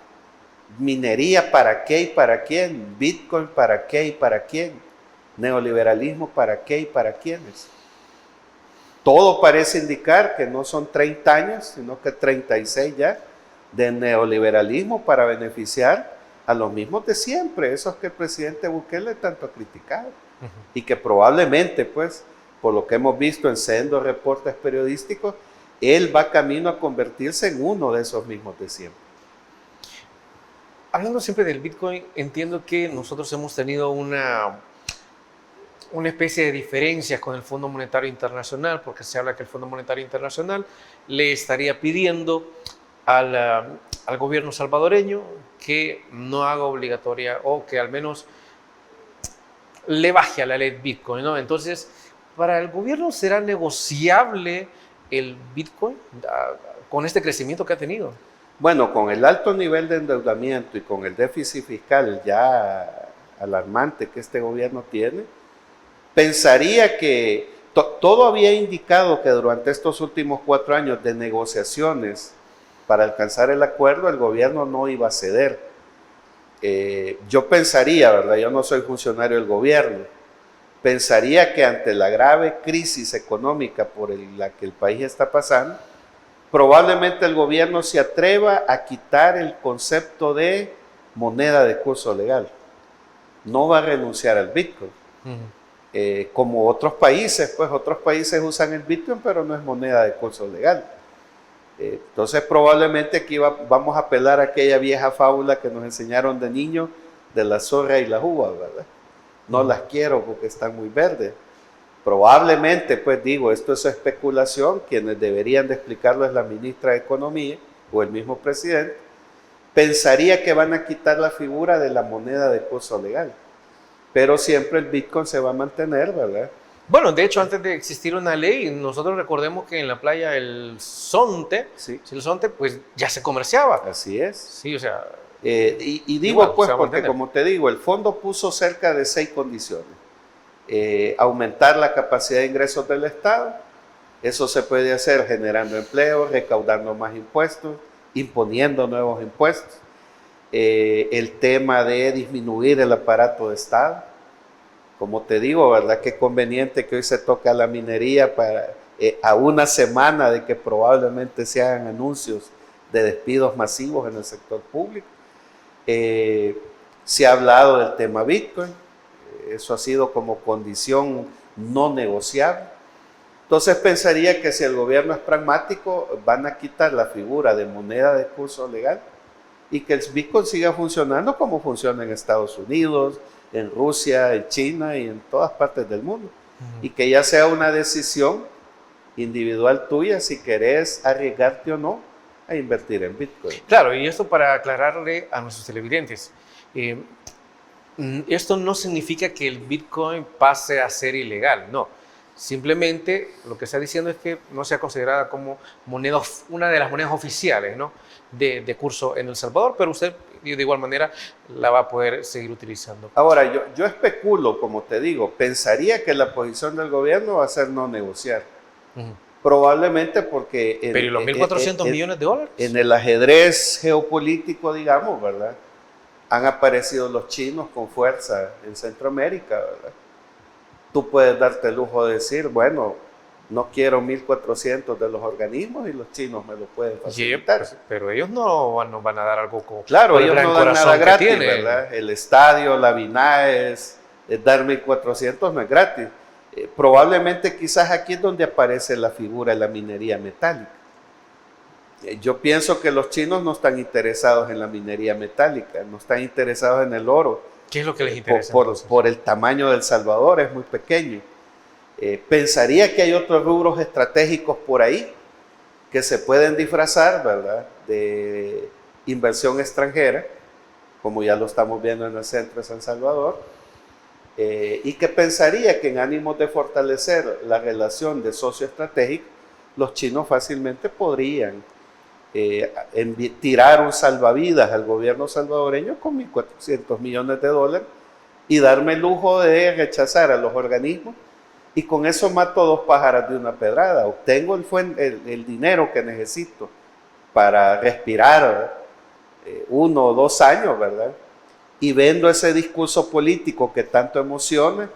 Speaker 3: Minería, ¿para qué y para quién? Bitcoin, ¿para qué y para quién? Neoliberalismo, ¿para qué y para quiénes? Todo parece indicar que no son 30 años, sino que 36 ya de neoliberalismo para beneficiar a los mismos de siempre, esos que el presidente Bukele tanto ha criticado. Y que probablemente, pues, por lo que hemos visto en sendos reportes periodísticos, él va camino a convertirse en uno de esos mismos de siempre.
Speaker 2: Hablando siempre del Bitcoin, entiendo que nosotros hemos tenido una especie de diferencias con el Fondo Monetario Internacional, porque se habla que el Fondo Monetario Internacional le estaría pidiendo al gobierno salvadoreño que no haga obligatoria o que al menos le baje a la ley Bitcoin, ¿no? Entonces, ¿para el gobierno será negociable el Bitcoin con este crecimiento que ha tenido?
Speaker 3: Bueno, con el alto nivel de endeudamiento y con el déficit fiscal ya alarmante que este gobierno tiene, pensaría que todo había indicado que durante estos últimos 4 años de negociaciones para alcanzar el acuerdo, el gobierno no iba a ceder. Yo pensaría, ¿verdad? Yo no soy funcionario del gobierno, pensaría que ante la grave crisis económica por la que el país está pasando, probablemente el gobierno se atreva a quitar el concepto de moneda de curso legal. No va a renunciar al Bitcoin. Como otros países, pues otros países usan el Bitcoin, pero no es moneda de curso legal. Entonces probablemente aquí vamos a apelar a aquella vieja fábula que nos enseñaron de niño de la zorra y la uva, ¿verdad? No las quiero porque están muy verdes. Probablemente, pues digo, esto es especulación, quienes deberían de explicarlo es la ministra de Economía o el mismo presidente. Pensaría que van a quitar la figura de la moneda de curso legal, pero siempre el Bitcoin se va a mantener, ¿verdad?
Speaker 2: Bueno, de hecho, antes de existir una ley, nosotros recordemos que en la playa El Zonte,
Speaker 3: Sí.
Speaker 2: el Zonte, pues ya se comerciaba.
Speaker 3: Así es.
Speaker 2: Sí, o sea,
Speaker 3: Y digo,
Speaker 2: igual,
Speaker 3: pues,
Speaker 2: se va a
Speaker 3: porque
Speaker 2: mantener.
Speaker 3: como te digo, el fondo puso cerca de 6 condiciones. Aumentar la capacidad de ingresos del Estado, eso se puede hacer generando empleo, recaudando más impuestos, imponiendo nuevos impuestos. El tema de disminuir el aparato de Estado. Como te digo, ¿verdad? Qué conveniente que hoy se toca la minería a una semana de que probablemente se hagan anuncios de despidos masivos en el sector público. Se ha hablado del tema Bitcoin, eso ha sido como condición no negociable. Entonces pensaría que si el gobierno es pragmático, van a quitar la figura de moneda de curso legal y que el Bitcoin siga funcionando como funciona en Estados Unidos, en Rusia, en China y en todas partes del mundo. Y que ya sea una decisión individual tuya si querés arriesgarte o no a invertir en Bitcoin.
Speaker 2: Claro, y esto para aclararle a nuestros televidentes. Esto no significa que el Bitcoin pase a ser ilegal, no. Simplemente lo que está diciendo es que no sea considerada como moneda, una de las monedas oficiales, ¿no?, de curso en El Salvador, pero usted de igual manera la va a poder seguir utilizando.
Speaker 3: Ahora, yo especulo, como te digo, pensaría que la posición del gobierno va a ser no negociar. Probablemente porque...
Speaker 2: Pero ¿y los 1.400 millones de dólares?
Speaker 3: En el ajedrez geopolítico, digamos, ¿verdad?, han aparecido los chinos con fuerza en Centroamérica, ¿verdad? Tú puedes darte el lujo de decir, bueno, no quiero 1.400 de los organismos y los chinos me lo pueden facilitar.
Speaker 2: Pero ellos no van a dar algo como...
Speaker 3: Claro, ellos no dan nada gratis,
Speaker 2: tienen,
Speaker 3: ¿verdad? El estadio, la BINAES, dar 1.400 no es gratis. Probablemente quizás aquí es donde aparece la figura de la minería metálica. Yo pienso que los chinos no están interesados en la minería metálica, no están interesados en el oro.
Speaker 2: ¿Qué es lo que les interesa?
Speaker 3: Por el tamaño de El Salvador, es muy pequeño. Pensaría que hay otros rubros estratégicos por ahí que se pueden disfrazar, ¿verdad?, de inversión extranjera, como ya lo estamos viendo en el centro de San Salvador, y que pensaría que en ánimos de fortalecer la relación de socio estratégico, los chinos fácilmente podrían tirar un salvavidas al gobierno salvadoreño con 1.400 millones de dólares y darme el lujo de rechazar a los organismos, y con eso mato dos pájaros de una pedrada. Obtengo el dinero que necesito para respirar 1 o 2 años, ¿verdad? Y vendo ese discurso político que tanto emociona,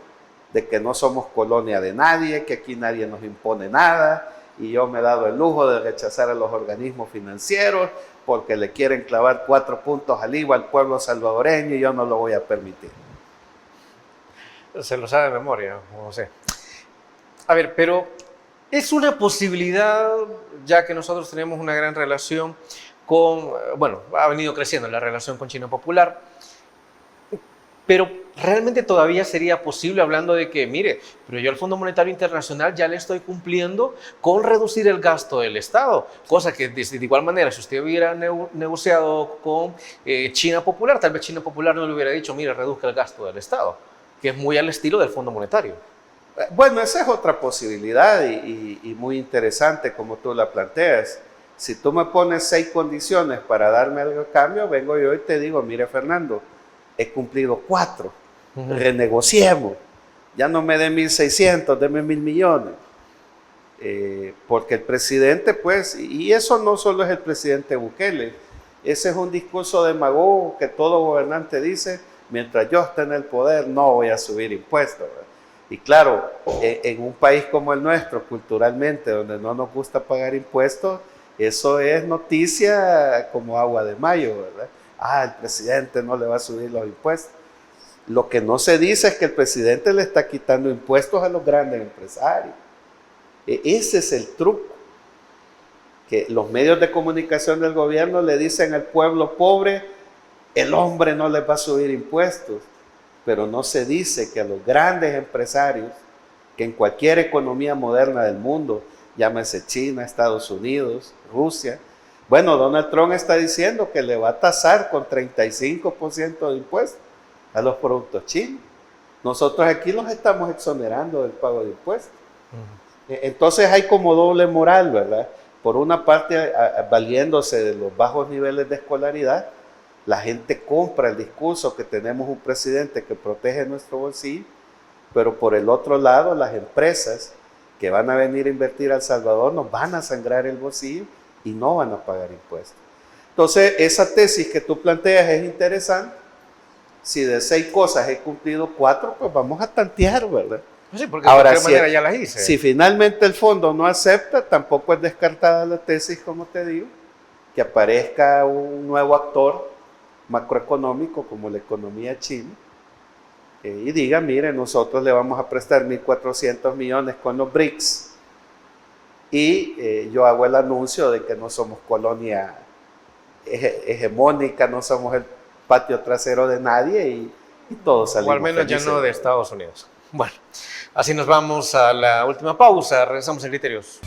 Speaker 3: de que no somos colonia de nadie, que aquí nadie nos impone nada, y yo me he dado el lujo de rechazar a los organismos financieros porque le quieren clavar 4 puntos al IVA al pueblo salvadoreño y yo no lo voy a permitir.
Speaker 2: Se lo sabe de memoria, no sé. A ver, pero es una posibilidad, ya que nosotros tenemos una gran relación con, bueno, ha venido creciendo la relación con China Popular, pero realmente todavía sería posible, hablando de que, mire, pero yo al Fondo Monetario Internacional ya le estoy cumpliendo con reducir el gasto del Estado, cosa que de igual manera, si usted hubiera negociado con China Popular, tal vez China Popular no le hubiera dicho, mire, reduzca el gasto del Estado, que es muy al estilo del Fondo Monetario.
Speaker 3: Bueno, esa es otra posibilidad y muy interesante como tú la planteas. Si tú me pones 6 condiciones para darme algo a cambio, vengo yo y te digo, mire Fernando, he cumplido 4, renegociemos, ya no me dé 1.600, deme 1.000 millones. Porque el presidente, pues, y eso no solo es el presidente Bukele, ese es un discurso demagogo que todo gobernante dice, mientras yo esté en el poder no voy a subir impuestos, ¿verdad? Y claro, en un país como el nuestro, culturalmente, donde no nos gusta pagar impuestos, eso es noticia como agua de mayo, ¿verdad? Ah, el presidente no le va a subir los impuestos. Lo que no se dice es que el presidente le está quitando impuestos a los grandes empresarios. Ese es el truco. Que los medios de comunicación del gobierno le dicen al pueblo pobre, el hombre no le va a subir impuestos. Pero no se dice que a los grandes empresarios, que en cualquier economía moderna del mundo, llámese China, Estados Unidos, Rusia, bueno, Donald Trump está diciendo que le va a tasar con 35% de impuestos a los productos chinos. Nosotros aquí los estamos exonerando del pago de impuestos. Entonces hay como doble moral, ¿verdad? Por una parte, valiéndose de los bajos niveles de escolaridad, la gente compra el discurso que tenemos un presidente que protege nuestro bolsillo, pero por el otro lado, las empresas que van a venir a invertir a El Salvador nos van a sangrar el bolsillo y no van a pagar impuestos. Entonces, esa tesis que tú planteas es interesante. Si de 6 cosas he cumplido 4, pues vamos a tantear, ¿verdad?
Speaker 2: Sí, porque
Speaker 3: ahora,
Speaker 2: de cualquier manera ya las hice.
Speaker 3: Si finalmente el fondo no acepta, tampoco es descartada la tesis, como te digo, que aparezca un nuevo actor macroeconómico como la economía china, y diga, mire, nosotros le vamos a prestar 1.400 millones con los BRICS, y yo hago el anuncio de que no somos colonia hegemónica, no somos el patio trasero de nadie, y todos salimos
Speaker 2: O al menos ya
Speaker 3: felices.
Speaker 2: no de Estados Unidos. Bueno, así nos vamos a la última pausa. Regresamos en Criterios.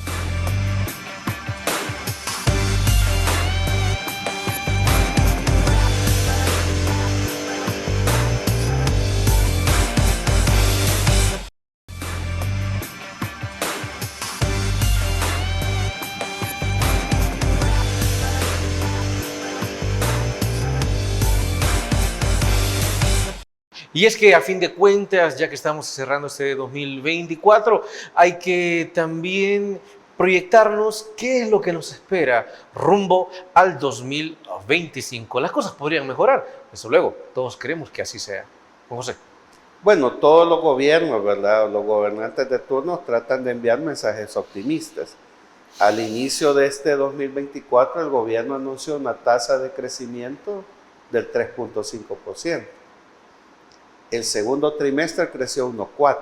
Speaker 2: Y es que a fin de cuentas, ya que estamos cerrando este 2024, hay que también proyectarnos qué es lo que nos espera rumbo al 2025. Las cosas podrían mejorar, desde luego, todos queremos que así sea. Juan José.
Speaker 3: Bueno, todos los gobiernos, ¿verdad? Los gobernantes de turno tratan de enviar mensajes optimistas. Al inicio de este 2024, el gobierno anunció una tasa de crecimiento del 3.5%. El segundo trimestre creció 1.4%.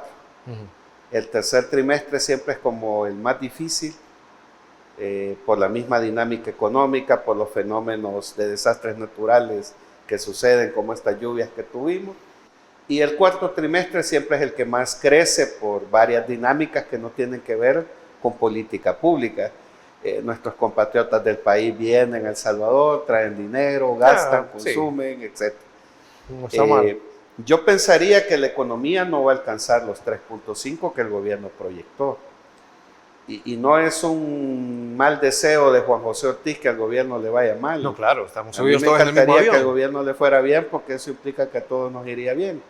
Speaker 3: El tercer trimestre siempre es como el más difícil, por la misma dinámica económica, por los fenómenos de desastres naturales que suceden, como estas lluvias que tuvimos. Y el cuarto trimestre siempre es el que más crece por varias dinámicas que no tienen que ver con política pública. Nuestros compatriotas del país vienen a El Salvador, traen dinero, gastan, consumen,
Speaker 2: sí,
Speaker 3: etc.
Speaker 2: No está mal.
Speaker 3: Yo pensaría que la economía no va a alcanzar los 3.5 que el gobierno proyectó. Y no es un mal deseo de Juan José Ortiz que al gobierno le vaya mal.
Speaker 2: No, claro, estamos
Speaker 3: A mí
Speaker 2: subidos
Speaker 3: me
Speaker 2: todos en el mismo
Speaker 3: encantaría que al
Speaker 2: avión.
Speaker 3: gobierno le fuera bien, porque eso implica que a todos nos iría bien.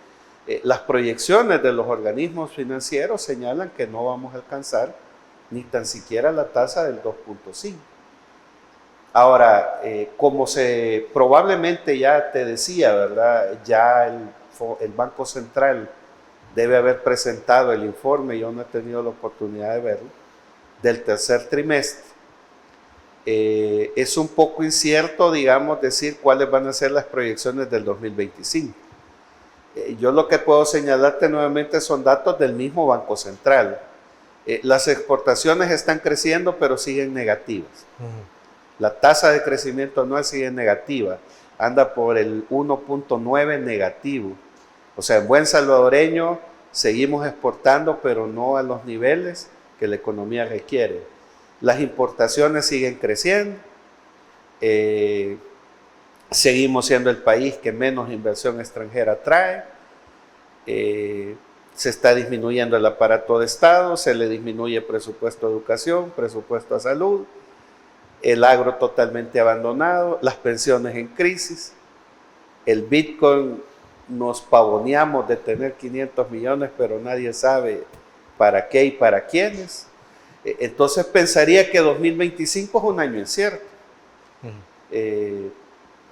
Speaker 3: Las proyecciones de los organismos financieros señalan que no vamos a alcanzar ni tan siquiera la tasa del 2.5. Ahora, como probablemente ya te decía, ¿verdad? Ya el Banco Central debe haber presentado el informe, yo no he tenido la oportunidad de verlo, del tercer trimestre. Es un poco incierto, digamos, decir cuáles van a ser las proyecciones del 2025. Yo lo que puedo señalarte nuevamente son datos del mismo Banco Central. Las exportaciones están creciendo, pero siguen negativas. La tasa de crecimiento anual sigue negativa, anda por el 1.9 negativo. O sea, en buen salvadoreño seguimos exportando, pero no a los niveles que la economía requiere. Las importaciones siguen creciendo, seguimos siendo el país que menos inversión extranjera trae, se está disminuyendo el aparato de Estado, se le disminuye presupuesto a educación, presupuesto a salud, el agro totalmente abandonado, las pensiones en crisis, el Bitcoin nos pavoneamos de tener 500 millones, pero nadie sabe para qué y para quiénes. Entonces pensaría que 2025 es un año incierto.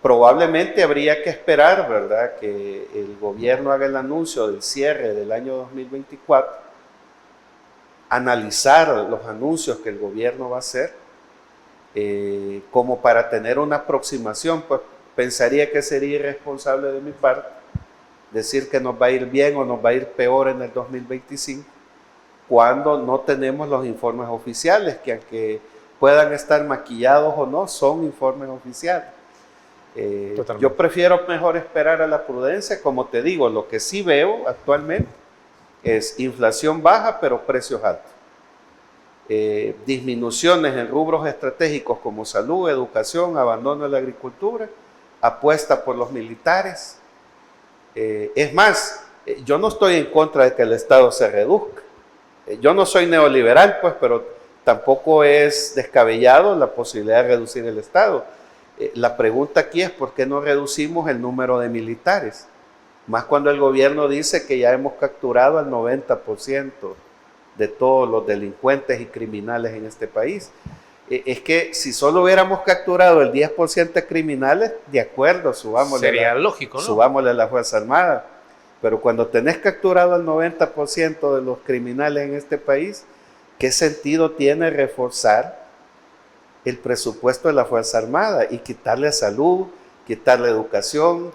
Speaker 3: Probablemente habría que esperar, ¿verdad?, que el gobierno haga el anuncio del cierre del año 2024, analizar los anuncios que el gobierno va a hacer, como para tener una aproximación. Pues pensaría que sería irresponsable de mi parte decir que nos va a ir bien o nos va a ir peor en el 2025, cuando no tenemos los informes oficiales, que aunque puedan estar maquillados o no, son informes oficiales. Yo prefiero mejor esperar a la prudencia. Como te digo, lo que sí veo actualmente es inflación baja, pero precios altos. Disminuciones en rubros estratégicos como salud, educación, abandono de la agricultura, apuesta por los militares. Es más, yo no estoy en contra de que el Estado se reduzca. Yo no soy neoliberal, pues, pero tampoco es descabellado la posibilidad de reducir el Estado. La pregunta aquí es por qué no reducimos el número de militares, más cuando el gobierno dice que ya hemos capturado al 90% de todos los delincuentes y criminales en este país. Es que si solo hubiéramos capturado el 10% de criminales, de acuerdo,
Speaker 2: sería lógico, ¿no?
Speaker 3: Subámosle a la Fuerza Armada. Pero cuando tenés capturado al 90% de los criminales en este país, ¿qué sentido tiene reforzar el presupuesto de la Fuerza Armada y quitarle a salud, quitar la educación,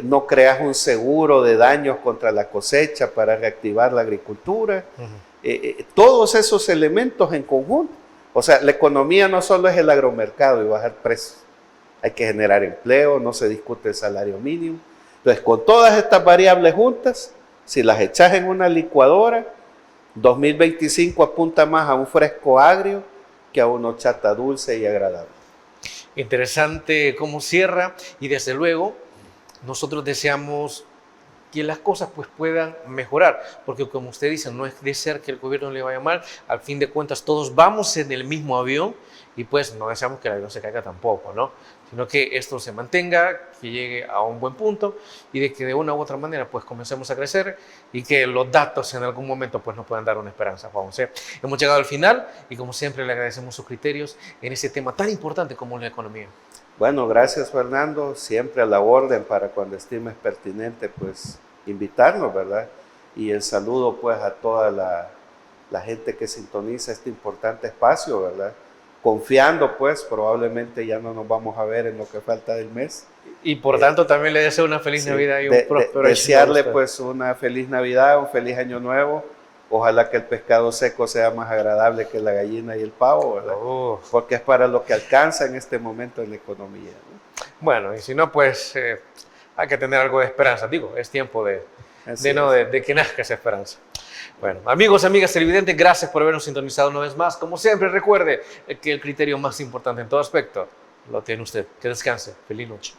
Speaker 3: no creas un seguro de daños contra la cosecha para reactivar la agricultura. Todos esos elementos en conjunto. O sea, la economía no solo es el agromercado y bajar precios. Hay que generar empleo, no se discute el salario mínimo. Entonces, con todas estas variables juntas, si las echas en una licuadora, 2025 apunta más a un fresco agrio que a una horchata dulce y agradable.
Speaker 2: Interesante cómo cierra, y desde luego nosotros deseamos que las cosas pues puedan mejorar, porque como usted dice, no es de ser que el gobierno le vaya mal, al fin de cuentas todos vamos en el mismo avión y pues no deseamos que el avión se caiga tampoco, ¿no? Sino que esto se mantenga, que llegue a un buen punto y de que de una u otra manera pues comencemos a crecer y que los datos en algún momento pues nos puedan dar una esperanza, Juan José. Hemos llegado al final y como siempre le agradecemos sus criterios en ese tema tan importante como la economía.
Speaker 3: Bueno, gracias Fernando, siempre a la orden para cuando estimes pertinente, pues invitarnos, ¿verdad? Y el saludo pues a toda la gente que sintoniza este importante espacio, ¿verdad? Confiando pues, probablemente ya no nos vamos a ver en lo que falta del mes.
Speaker 2: Y por tanto también le deseo una feliz Navidad y un próspero año.
Speaker 3: Desearle pues una feliz Navidad, un feliz año nuevo. Ojalá que el pescado seco sea más agradable que la gallina y el pavo, ¿verdad? Porque es para lo que alcanza en este momento en la economía, ¿no?
Speaker 2: Bueno, y si no, pues hay que tener algo de esperanza. Digo, es tiempo de que nazca esa esperanza. Bueno, amigos, amigas televidentes, gracias por habernos sintonizado una vez más. Como siempre, recuerde que el criterio más importante en todo aspecto lo tiene usted. Que descanse. Feliz noche.